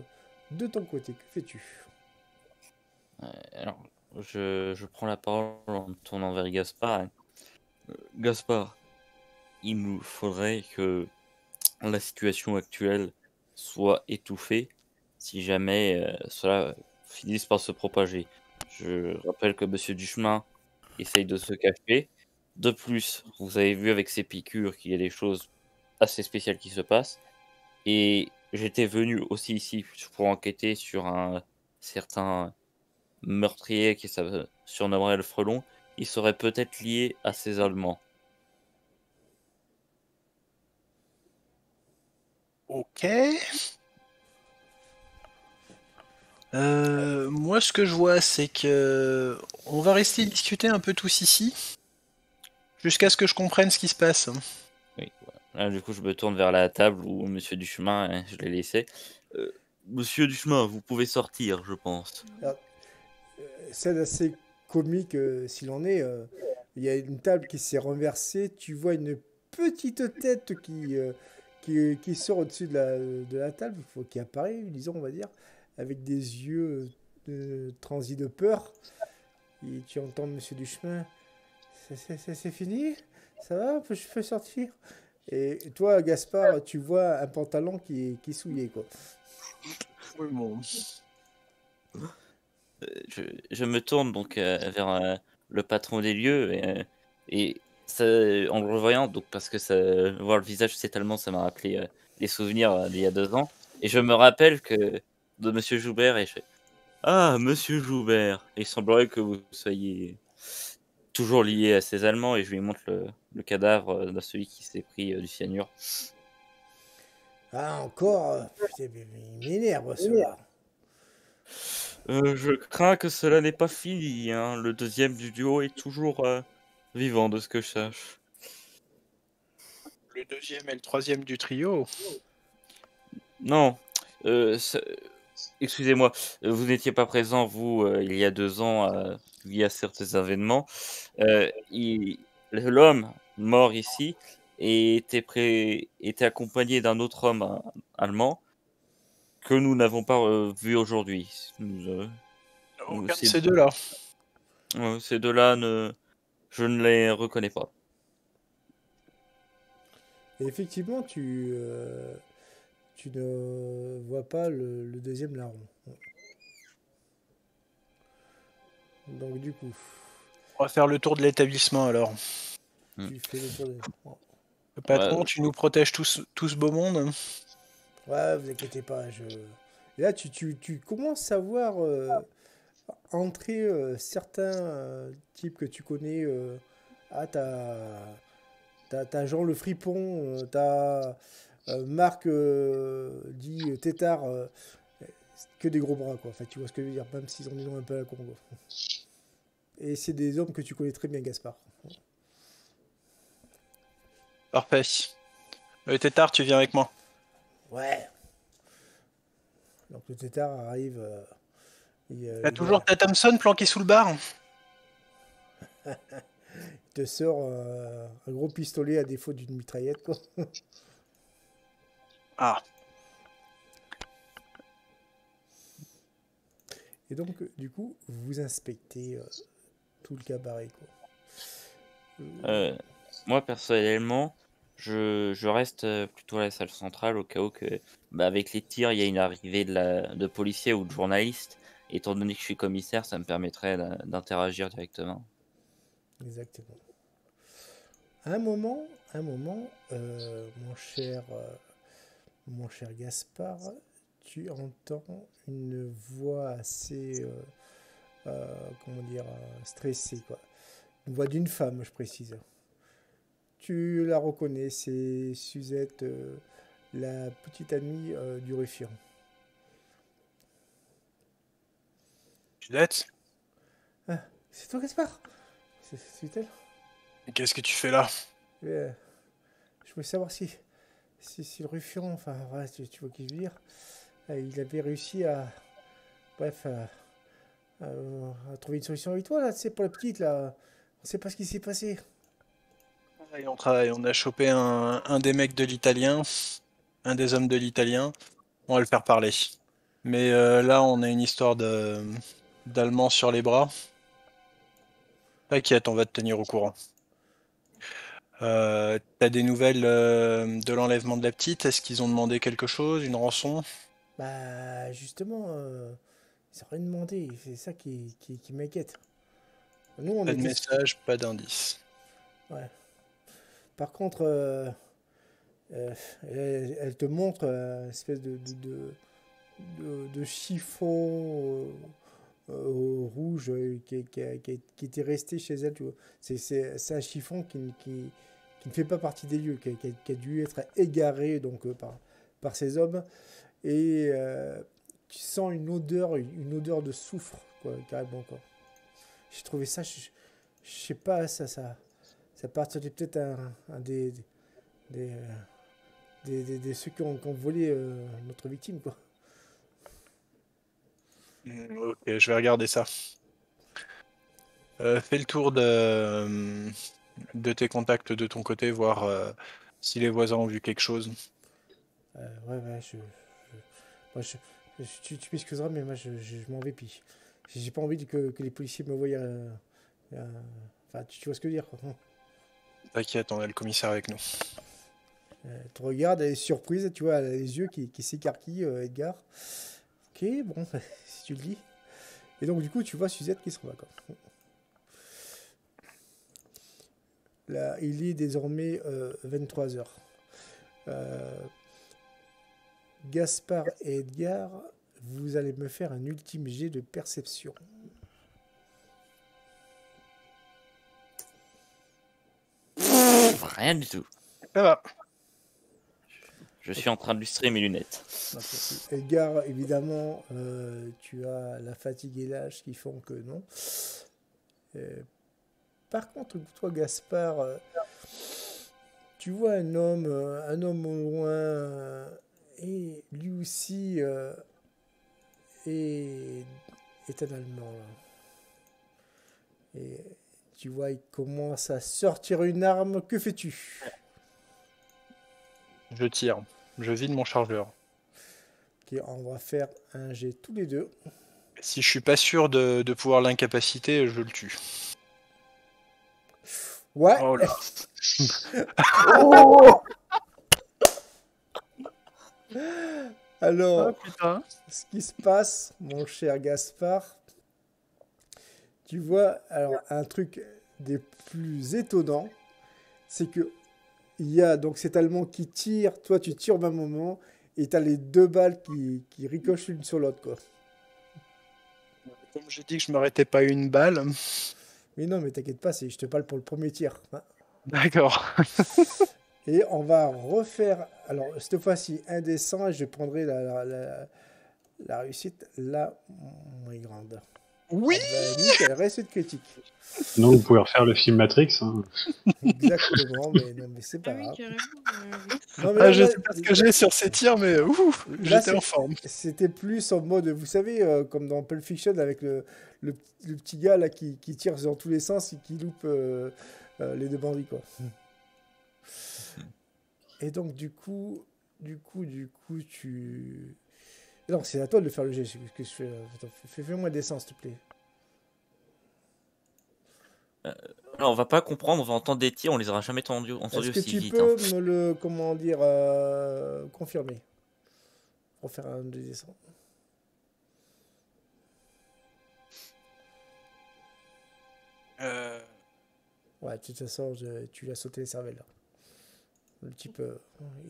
de ton côté, que fais-tu? Alors, je prends la parole en me tournant vers Gaspard. Gaspard, il nous faudrait que la situation actuelle soit étouffée si jamais cela finisse par se propager. Je rappelle que Monsieur Duchemin essaye de se cacher. De plus, vous avez vu avec ses piqûres qu'il y a des choses assez spéciales qui se passent. Et j'étais venu aussi ici pour enquêter sur un certain meurtrier qui se surnommerait le Frelon. Il serait peut-être lié à ces Allemands. Ok. Moi, ce que je vois, c'est que on va rester discuter un peu tous ici, jusqu'à ce que je comprenne ce qui se passe. Oui, voilà. Là, du coup, je me tourne vers la table où Monsieur Duchemin, je l'ai laissé. Monsieur Duchemin, vous pouvez sortir, je pense. C'est assez comique s'il en est. Il y a une table qui s'est renversée. Tu vois une petite tête qui sort au-dessus de la table, qui apparaît, disons, on va dire, avec des yeux transis de peur. Et tu entends Monsieur Duchemin. C'est fini? Ça va? Je peux sortir? Et toi, Gaspard, tu vois un pantalon qui est souillé, quoi. Oui, bon. je me tourne donc vers le patron des lieux et ça, en le revoyant, donc parce que voir le visage, c'est tellement, ça m'a rappelé les souvenirs d'il y a 2 ans. Et je me rappelle de Monsieur Joubert et je fais Ah, Monsieur Joubert, il semblerait que vous soyez toujours lié à ces Allemands et je lui montre le cadavre de celui qui s'est pris du cyanure. Ah, encore putain, mais il m'énerve, cela. Je crains que cela n'est pas fini, hein. Le deuxième du duo est toujours vivant, de ce que je sache. Le deuxième et le troisième du trio. Non, excusez-moi, vous n'étiez pas présent, vous, il y a 2 ans, lié à certains événements. L'homme mort ici était accompagné d'un autre homme allemand que nous n'avons pas vu aujourd'hui. Aucun de Ces ces deux-là. ces deux-là, je ne les reconnais pas. Et effectivement, tu ne vois pas le deuxième larron. Donc du coup, On va faire le tour de l'établissement alors. tu fais le tour de... Le patron, Ouais. tu nous protèges tous ce beau monde. Ouais, vous inquiétez pas, Et là, tu commences à voir entrer certains types que tu connais. Ah, t'as Jean le Fripon, t'as Marc dit Tétard, que des gros bras, quoi. Enfin, tu vois ce que je veux dire, même s'ils ont des noms un peu à la con, quoi. Et c'est des hommes que tu connais très bien, Gaspard. Parfait. Tétard, tu viens avec moi. Ouais. Donc le Tétard arrive. T'as toujours ta Thompson planquée sous le bar. Il te sort un gros pistolet à défaut d'une mitraillette, quoi. Ah, Et donc, du coup, vous inspectez tout le cabaret, quoi. Moi, personnellement, je reste plutôt à la salle centrale au cas où que, avec les tirs, il y a une arrivée de policiers ou de journalistes. Étant donné que je suis commissaire, ça me permettrait d'interagir directement. Exactement. À un moment, mon cher Gaspard, tu entends une voix assez, comment dire, stressée, quoi. Une voix d'une femme, je précise. Tu la reconnais, c'est Suzette, la petite amie du Ruffian. Juliette, Ah, c'est toi, Gaspard? C'est elle? qu'est-ce que tu fais là? Je voulais savoir si le Ruffian, enfin, voilà, tu vois qui je veux dire, il avait réussi à, bref, à trouver une solution avec toi, là, tu sais, pour la petite, là. On sait pas ce qui s'est passé. Et on travaille, on a chopé un des mecs de l'italien, un des hommes de l'italien. On va le faire parler. Mais là, on a une histoire d'Allemand sur les bras. T'inquiète, on va te tenir au courant. T'as des nouvelles de l'enlèvement de la petite? Est-ce qu'ils ont demandé quelque chose, une rançon? Bah, justement, ils ont rien demandé, c'est ça qui m'inquiète. Nous, on Pas de était... message, pas d'indice. Ouais. Par contre, elle te montre une espèce de chiffon rouge qui était resté chez elle. Tu vois. C'est un chiffon qui ne fait pas partie des lieux, qui a dû être égaré donc, par ces hommes. Et tu sens une odeur de soufre, quoi, carrément. Quoi. J'ai trouvé ça, je sais pas, ça partait peut-être un des ceux qui ont volé notre victime, quoi. Ok, je vais regarder ça. Fais le tour de tes contacts de ton côté, voir si les voisins ont vu quelque chose. Ouais, moi, tu m'excuseras, mais moi, je m'en vais, puis j'ai pas envie que les policiers me voient. Enfin, tu vois ce que je veux dire, quoi. T'inquiète, on a le commissaire avec nous. Elle te regarde, elle est surprise, tu vois, elle a les yeux qui s'écarquillent, Edgar. Ok, bon, si tu le dis. Et donc, du coup, tu vois Suzette qui s'en va. Quoi. Là, il est désormais 23h. Gaspard et Edgar, vous allez me faire un ultime jet de perception. Rien du tout. Ça va. Je suis en train de lustrer mes lunettes. Edgar, évidemment, tu as la fatigue et l'âge qui font que non. Par contre, toi, Gaspard, tu vois un homme au loin, et lui aussi est un Allemand. Là. Et tu vois, il commence à sortir une arme. Que fais-tu? Je tire. Je vide mon chargeur. Ok, on va faire un jet tous les deux. Si je suis pas sûr de pouvoir l'incapaciter, je le tue. Ouais. Oh là. Alors, Ah, putain. ce qui se passe, mon cher Gaspard, tu vois, alors un truc des plus étonnants, c'est que il y a donc cet Allemand qui tire, toi tu tires au même moment, et tu as les deux balles qui ricochent l'une sur l'autre, quoi. Comme j'ai dit que je m'arrêtais pas une balle. Mais non, mais t'inquiète pas, je te parle pour le premier tir. Hein. D'accord. Et on va refaire, alors cette fois-ci, un des 100, et je prendrai la réussite la moins grande. Oui. Nickel, réussite critique. Sinon, vous pouvez refaire le film Matrix. Hein. Exactement, mais non, mais c'est pas Ah oui, grave. carrément. Non, mais Ah, là, je là, sais pas ce que j'ai sur ces tirs, mais là, j'étais en forme. c'était plus en mode, vous savez, comme dans Pulp Fiction avec le petit gars là qui tire dans tous les sens et qui loupe les deux bandits, quoi. Et donc, du coup, tu... Non, c'est à toi de faire le jet. Ce que je fais. Attends, fais-moi descendre, s'il te plaît. Alors, on va pas comprendre, on va entendre des tirs, on les aura jamais entendus Est-ce que aussi tu vite. peux Hein. me le, comment dire, confirmer? Pour faire un descend. Ouais, de toute façon, tu lui as sauté les cervelles, là. Le type,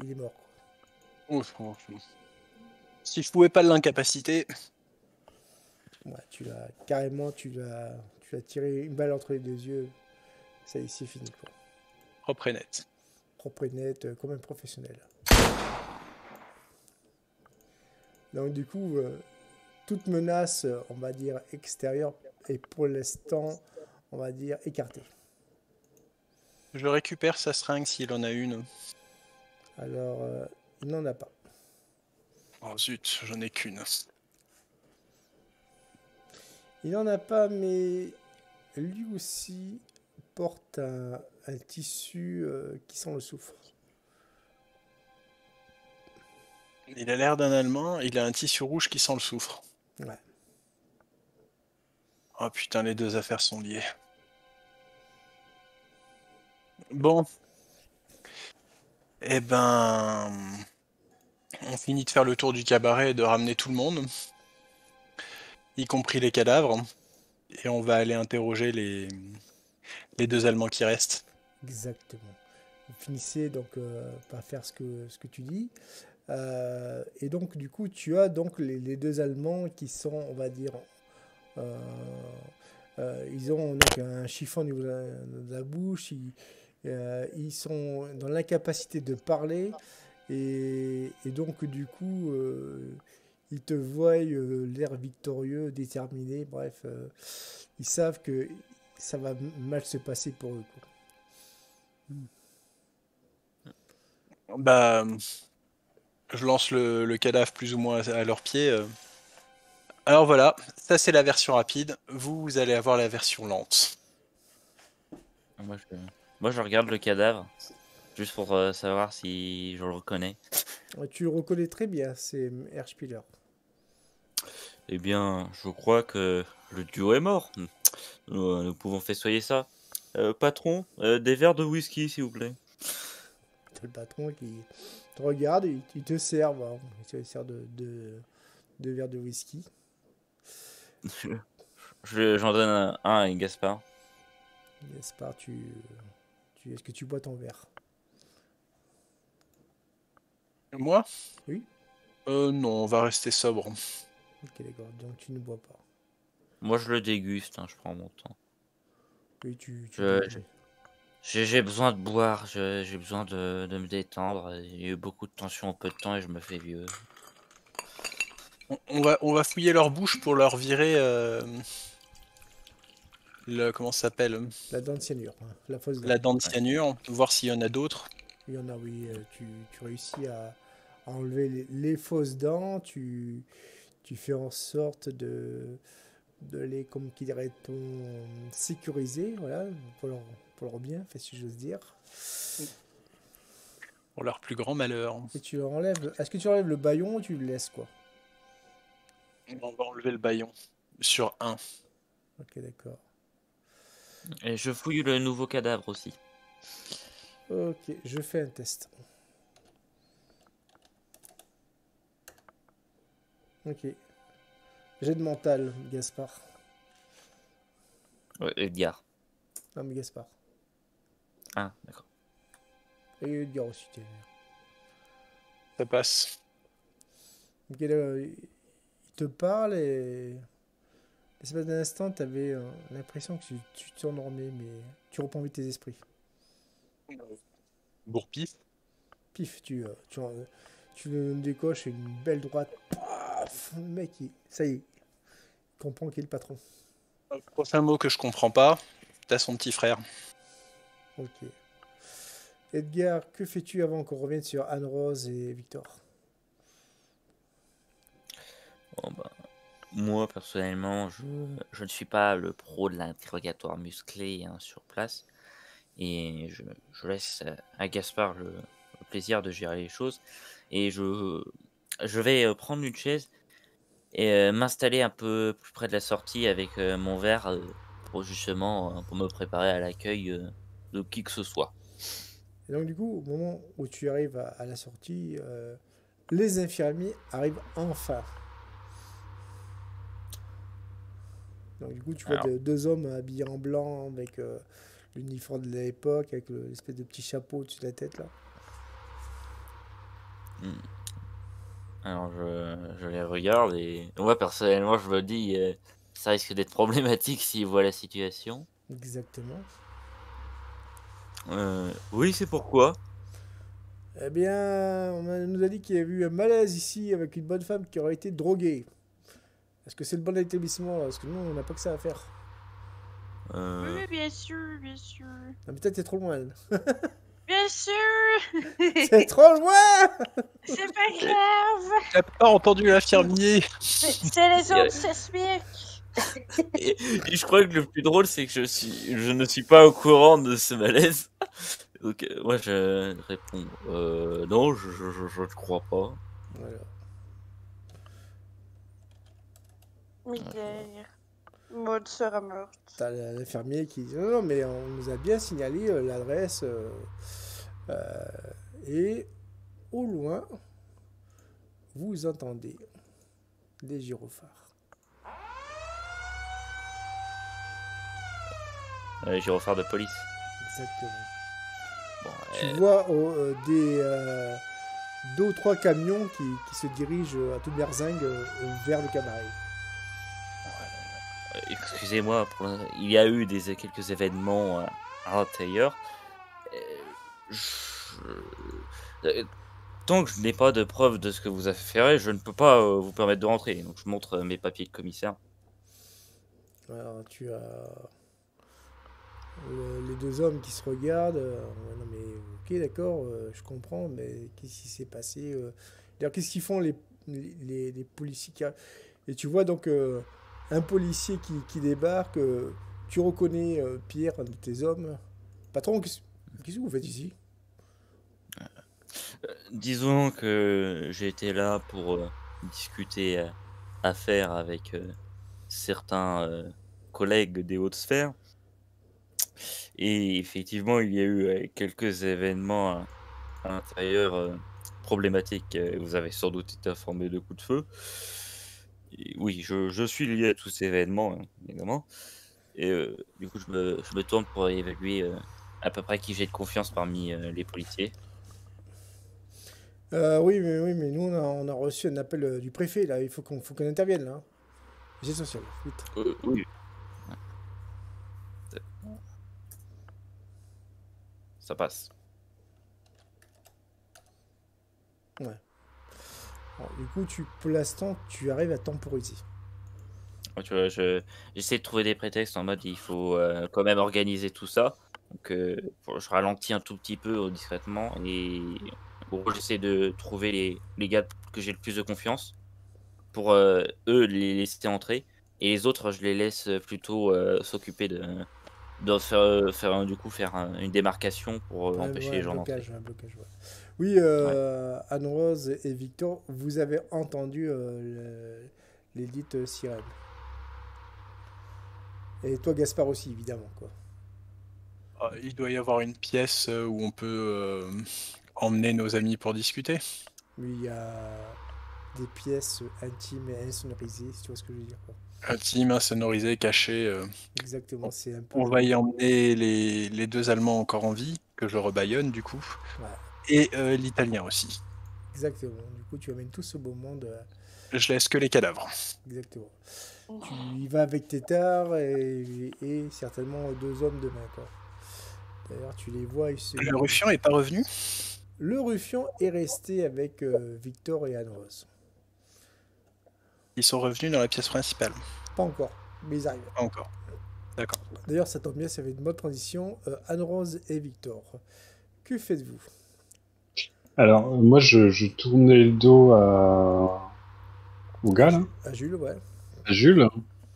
il est mort. Quoi. Ouf. Si je pouvais pas l'incapaciter. Ouais, tu l'as carrément, tu l'as tiré une balle entre les deux yeux. Ça y est, c'est fini, quoi. Propre et net. Propre et net, comme un professionnel. Donc du coup, toute menace, on va dire, extérieure est pour l'instant, on va dire, écartée. Je récupère sa seringue s'il en a une. Alors, il n'en a pas. Oh zut, j'en ai qu'une. Il n'en a pas, mais lui aussi porte un tissu qui sent le soufre. Il a l'air d'un Allemand, il a un tissu rouge qui sent le soufre. Ouais. Oh putain, les deux affaires sont liées. Bon. Eh ben... On finit de faire le tour du cabaret et de ramener tout le monde. Y compris les cadavres. Et on va aller interroger les deux Allemands qui restent. Exactement. Vous finissez donc par faire ce que tu dis. Et donc, du coup, tu as donc les deux Allemands qui sont, on va dire, ils ont donc un chiffon au niveau de la bouche, ils sont dans l'incapacité de parler, et donc, du coup, ils te voient l'air victorieux, déterminé, bref, ils savent que ça va mal se passer pour eux, quoi. Bah... Je lance le cadavre plus ou moins à leurs pieds. Alors voilà, ça c'est la version rapide. Vous allez avoir la version lente. Moi, je regarde le cadavre, juste pour savoir si je le reconnais. Tu le reconnais très bien, c'est Herr Spieler. Eh bien, je crois que le duo est mort. Nous pouvons festoyer ça. Patron, des verres de whisky, s'il vous plaît. T'as le patron qui te regarde et il te sert, hein. Il te sert deux verres de whisky. J'en donne un à Gaspard. Gaspard, est-ce que tu bois ton verre? Moi? Oui. Non, on va rester sobre. Ok, d'accord. Donc tu ne bois pas. Moi, je le déguste, hein, je prends mon temps. Oui, tu Je- bois. J'ai besoin de boire, j'ai besoin de me détendre. Il y a eu beaucoup de tension en peu de temps et je me fais vieux. On va fouiller leur bouche pour leur virer comment ça s'appelle? La dent de cyanure, hein, la fausse dent. La dent de cyanure, voir s'il y en a d'autres. Il y en a, oui. Tu réussis à enlever les fausses dents. Tu fais en sorte de les, comme qui dirait-on, sécuriser, voilà, pour leur bien, fait, si j'ose dire. Pour leur plus grand malheur. Et tu enlèves. Est-ce que tu enlèves le baillon ou tu le laisses, quoi? On va enlever le baillon. Sur un. Ok, d'accord. Et je fouille le nouveau cadavre aussi. Ok, je fais un test. Ok. Jet de mental, Gaspard. Edgar. Non, mais Gaspard. Ah, d'accord. Et Edgar aussi, tiens. Ça passe. Ok, là, il te parle et... L'espace d'un instant, tu avais l'impression que tu t'endormais, mais tu reprends vite tes esprits. Bourpif. Pif, tu le décoches une belle droite. Paf, le mec, ça y est, il comprend qui est le patron. Prochain mot que je comprends pas, t'as son petit frère. Ok. Edgar, que fais-tu avant qu'on revienne sur Anne-Rose et Victor? Bon, bah, moi, personnellement, je ne suis pas le pro de l'interrogatoire musclé hein, sur place. Et je laisse à Gaspard le plaisir de gérer les choses. Et je vais prendre une chaise et m'installer un peu plus près de la sortie avec mon verre pour justement pour me préparer à l'accueil de qui que ce soit. Et donc, du coup, au moment où tu arrives à la sortie, les infirmiers arrivent enfin. Donc, du coup, tu vois Alors. deux hommes habillés en blanc avec l'uniforme de l'époque, avec l'espèce de petit chapeau au-dessus de la tête, là. Alors je les regarde et moi personnellement je me dis ça risque d'être problématique s'ils voient la situation. Exactement. Oui, c'est pourquoi. Eh bien, nous a dit qu'il y a eu un malaise ici avec une bonne femme qui aurait été droguée. Est-ce que c'est le bon établissement là? Parce que nous, on n'a pas que ça à faire. Oui, bien sûr, bien sûr. Ah, peut-être c'est trop loin. Bien sûr! C'est trop loin! C'est pas grave! T'as pas entendu l'infirmier? C'est les autres sismiques! Et je crois que le plus drôle c'est que je ne suis pas au courant de ce malaise. Donc moi je réponds non, je ne crois pas. Voilà. Misère. Maud sera morte. T'as l'infirmier qui dit non, non, mais on nous a bien signalé l'adresse et au loin, vous entendez des gyrophares. Gyrophare de police. Exactement. Bon, Tu vois deux ou trois camions qui se dirigent à toute berzingue vers le cabaret. excusez-moi, il y a eu quelques événements à l'intérieur. Tant que je n'ai pas de preuve de ce que vous avez fait, je ne peux pas vous permettre de rentrer. Donc je montre mes papiers de commissaire. Alors tu as les deux hommes qui se regardent. Ouais, non mais ok d'accord, je comprends, mais qu'est-ce qui s'est passé d'ailleurs, qu'est-ce qu'ils font les policiers Et tu vois donc un policier qui débarque. Tu reconnais Pierre, un de tes hommes. Patron, qu'est-ce que vous faites ici? Disons que j'ai été là pour discuter affaires avec certains collègues des hautes sphères. Et effectivement, il y a eu quelques événements à l'intérieur problématiques. Vous avez sans doute été informé de coups de feu. Oui, je suis lié à tous ces événements, évidemment. Et du coup, je me tourne pour évaluer à peu près qui j'ai de confiance parmi les policiers. Oui, mais nous, on a reçu un appel du préfet, là. Il faut qu'on intervienne, là. Hein. J'ai social, vite. Oui, ça passe. Ouais. Alors, du coup, pour l'instant, tu arrives à temporiser. Ouais, tu vois, j'essaie de trouver des prétextes en mode il faut quand même organiser tout ça. Donc, je ralentis un tout petit peu discrètement et en gros, j'essaie de trouver les gars que j'ai le plus de confiance pour eux les laisser entrer et les autres, je les laisse plutôt s'occuper de du coup faire une démarcation pour empêcher Ouais, les gens d'entrer. un blocage, ouais. Oui, Ouais. Anne-Rose et Victor, vous avez entendu les dites sirènes. Et toi, Gaspard aussi, évidemment, quoi. Il doit y avoir une pièce où on peut emmener nos amis pour discuter. Oui, il y a des pièces intimes et insonorisées, si tu vois ce que je veux dire, quoi. Intime, insonorisé, caché. Exactement, c'est un peu On va y emmener les deux Allemands encore en vie, que je rebaillonne du coup, Ouais, et l'Italien aussi. exactement. Du coup, tu amènes tout ce beau monde. Je laisse que les cadavres. Exactement. Tu y vas avec Tétard et certainement deux hommes de main, quoi. D'ailleurs, tu les vois, Le ruffian est pas revenu? Le ruffian est resté avec Victor et Anne-Rose. Ils sont revenus dans la pièce principale. Pas encore, mais ils arrivent. Pas encore. D'accord. D'ailleurs, ça tombe bien, ça fait une bonne transition. Anne-Rose et Victor, que faites-vous? Alors, moi, je tournais le dos au gars, là, À Jules, ouais. à Jules.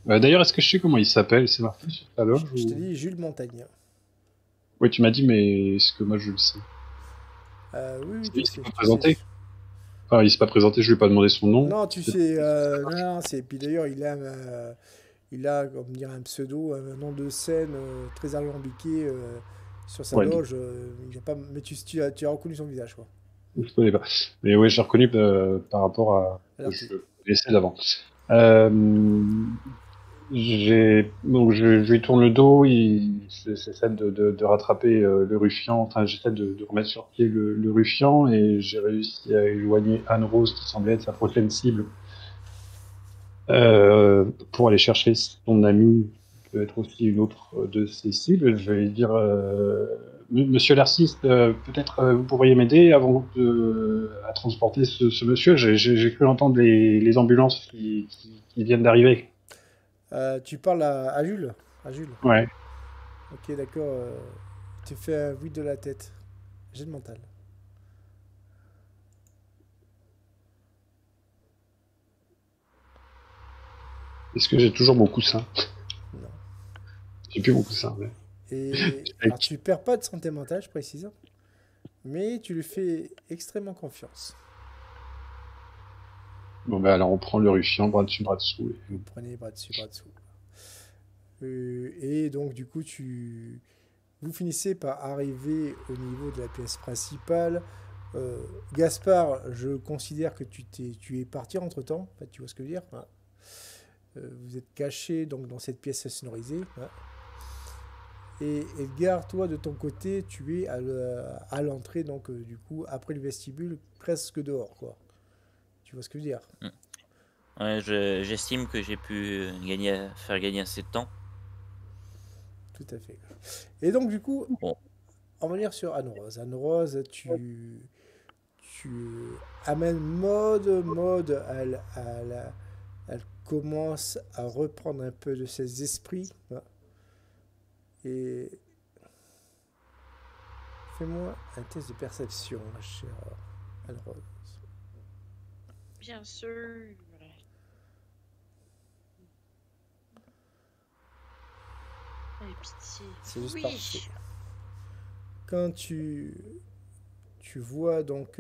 D'ailleurs, est-ce que je sais comment il s'appelle? C'est marqué sur ta loge Je t'ai ou... dit Jules Montagne. Oui, tu m'as dit, mais est-ce que moi je le sais? Oui, Il tu s'est sais. pas présenté? Enfin, il s'est pas présenté, je lui ai pas demandé son nom. Non, tu sais. Non, c'est. Puis d'ailleurs, il a, comme dire, un pseudo, un nom de scène très alambiqué sur sa Ouais, loge. Il a pas. Mais tu as reconnu son visage, quoi. je connais pas. Mais ouais, je l'ai reconnu par rapport à Alors, je l'essai d'avant. Donc je lui tourne le dos, j'essaie de rattraper le ruffian, enfin j'essaie de remettre sur pied le ruffian et j'ai réussi à éloigner Anne-Rose qui semblait être sa prochaine cible pour aller chercher son ami qui peut être aussi une autre de ses cibles. Je vais lui dire Monsieur l'artiste, peut-être vous pourriez m'aider à transporter ce monsieur. J'ai cru entendre les ambulances qui viennent d'arriver. tu parles à Jules? À Jules. Ouais. Ok, d'accord. Tu fais un oui de la tête. J'ai le mental. Est-ce que j'ai toujours mon coussin? Non. J'ai plus mon coussin. Mais... Alors, tu perds pas de santé mentale, je précise. Mais tu lui fais extrêmement confiance. Bon, ben alors on prend le ruffian, bras dessus, bras dessous. Vous prenez bras dessus, bras dessous. Et donc, du coup, vous finissez par arriver au niveau de la pièce principale. Gaspard, je considère que tu es parti entre-temps. Enfin, tu vois ce que je veux dire, hein. Vous êtes caché donc, dans cette pièce sonorisée. Hein. Et Edgar, toi, de ton côté, tu es à l'entrée, donc du coup, après le vestibule, presque dehors, quoi. Tu vois ce que je veux dire? Ouais, j'estime que j'ai pu faire gagner assez de temps. Tout à fait. Et donc, du coup, Bon, on va dire sur Anne-Rose. Anne-Rose, tu amènes mode, elle commence à reprendre un peu de ses esprits. Hein. Et fais-moi un test de perception, ma chère Anne-Rose. Bien sûr. Allez, pitié. C'est juste Oui. parfait. Quand tu vois donc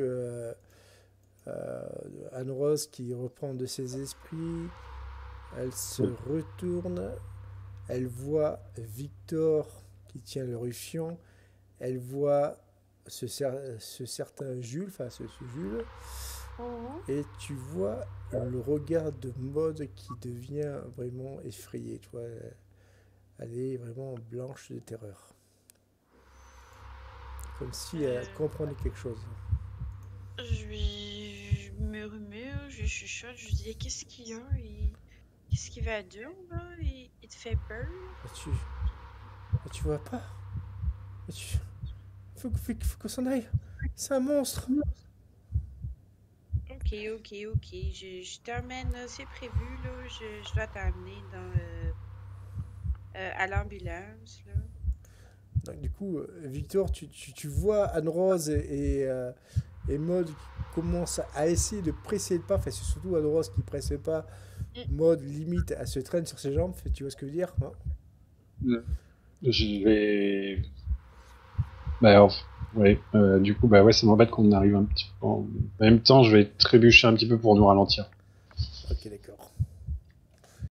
Anne-Rose qui reprend de ses esprits, elle se retourne, elle voit Victor qui tient le ruffian, elle voit ce certain Jules, enfin ce Jules, Mhm. et tu vois le regard de Maud qui devient vraiment effrayé, tu vois. Elle est vraiment blanche de terreur. Comme si elle Euh, comprenait quelque chose. je me remets, je chuchote, je lui dis qu'est-ce qu'il y a? Qu'est-ce qu'il va dire là? Il te fait peur? Mais tu vois pas? Mais tu... faut qu'on s'en aille. C'est un monstre. Ok, ok, ok. Je t'emmène, c'est prévu là. Je dois t'emmener à l'ambulance là. Donc, du coup, Victor, tu vois Anne-Rose et Maud qui commencent à essayer de presser le pas. Enfin, c'est surtout Anne-Rose qui presse le pas. Mm. Maud, limite, elle se traîne sur ses jambes. Tu vois ce que je veux dire, hein? Je vais. Bah, ouais, du coup, bah ouais, ça m'embête qu'on arrive un petit peu. En même temps, je vais trébucher un petit peu pour nous ralentir. Ok, d'accord.